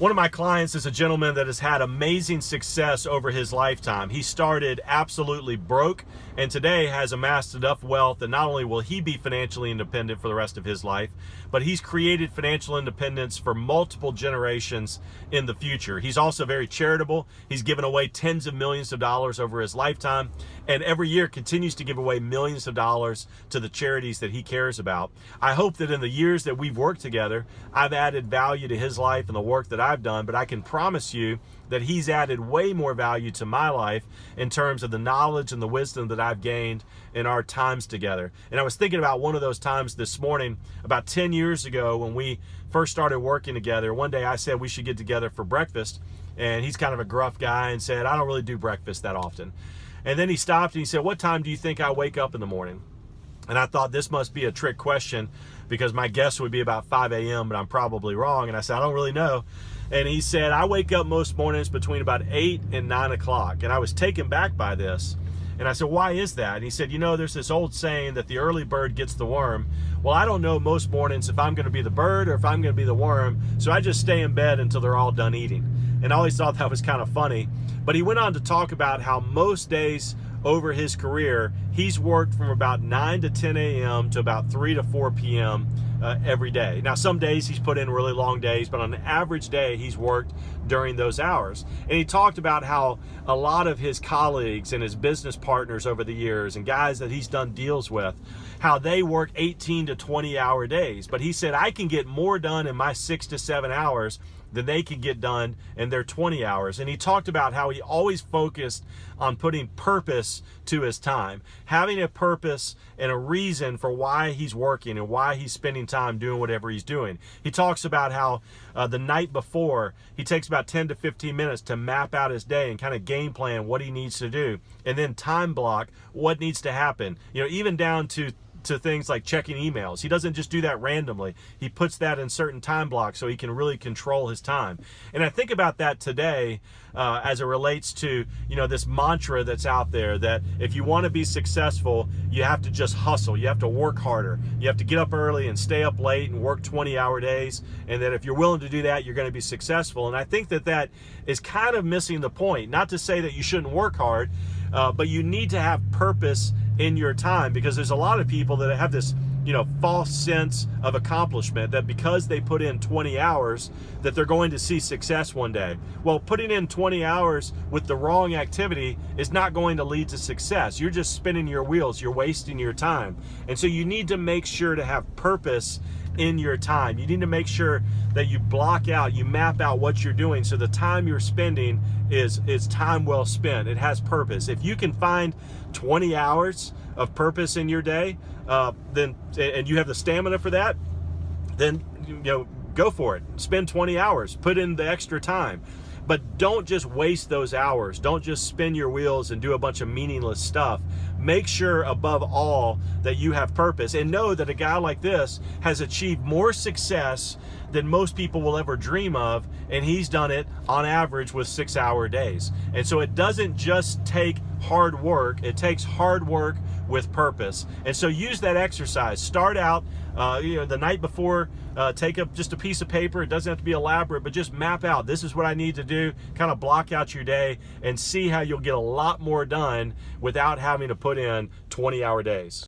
One of my clients is a gentleman that has had amazing success over his lifetime. He started absolutely broke and today has amassed enough wealth that not only will he be financially independent for the rest of his life, but he's created financial independence for multiple generations in the future. He's also very charitable. He's given away tens of millions of dollars over his lifetime, and every year continues to give away millions of dollars to the charities that he cares about. I hope that in the years that we've worked together, I've added value to his life and the work that I've done, but I can promise you that he's added way more value to my life in terms of the knowledge and the wisdom that I've gained in our times together. And I was thinking about one of those times this morning, about 10 years ago when we first started working together. One day I said we should get together for breakfast, and he's kind of a gruff guy and said, I don't really do breakfast that often. And then he stopped and he said, what time do you think I wake up in the morning? And I thought this must be a trick question because my guess would be about 5 a.m., but I'm probably wrong. And I said, I don't really know. And he said, I wake up most mornings between about 8 and 9 o'clock. And I was taken back by this. And I said, why is that? And he said, you know, there's this old saying that the early bird gets the worm. Well, I don't know most mornings if I'm going to be the bird or if I'm going to be the worm. So I just stay in bed until they're all done eating. And I always thought that was kind of funny. But he went on to talk about how most days over his career, he's worked from about 9 to 10 a.m. to about 3 to 4 p.m. Every day. Now, some days he's put in really long days, but on an average day, he's worked during those hours. And he talked about how a lot of his colleagues and his business partners over the years and guys that he's done deals with, how they work 18 to 20 hour days. But he said, I can get more done in my 6 to 7 hours than they can get done in their 20 hours. And he talked about how he always focused on putting purpose to his time, having a purpose and a reason for why he's working and why he's spending time doing whatever he's doing. He talks about how the night before, he takes about 10 to 15 minutes to map out his day and kind of game plan what he needs to do, and then time block what needs to happen, you know, even down to things like checking emails. He doesn't just do that randomly. He puts that in certain time blocks so he can really control his time. And I think about that today as it relates to, you know, this mantra that's out there that if you want to be successful, you have to just hustle. You have to work harder. You have to get up early and stay up late and work 20-hour days. And that if you're willing to do that, you're going to be successful. And I think that that is kind of missing the point. Not to say that you shouldn't work hard, but you need to have purpose in your time, because there's a lot of people that have this, you know, false sense of accomplishment that because they put in 20 hours that they're going to see success one day. Well, putting in 20 hours with the wrong activity is not going to lead to success. You're just spinning your wheels. You're wasting your time. And so you need to make sure to have purpose in your time. You need to make sure that you block out, you map out what you're doing so the time you're spending is time well spent. It has purpose. If you can find 20 hours of purpose in your day, then and you have the stamina for that, then you know, go for it. Spend 20 hours, put in the extra time. But don't just waste those hours. Don't just spin your wheels and do a bunch of meaningless stuff. Make sure above all that you have purpose, and know that a guy like this has achieved more success than most people will ever dream of, and he's done it on average with 6-hour days. And so it doesn't just take hard work, it takes hard work with purpose. And so use that exercise. Start out you know, the night before, take up just a piece of paper. It doesn't have to be elaborate, but just map out, this is what I need to do, kind of block out your day and see how you'll get a lot more done without having to put in 20-hour days.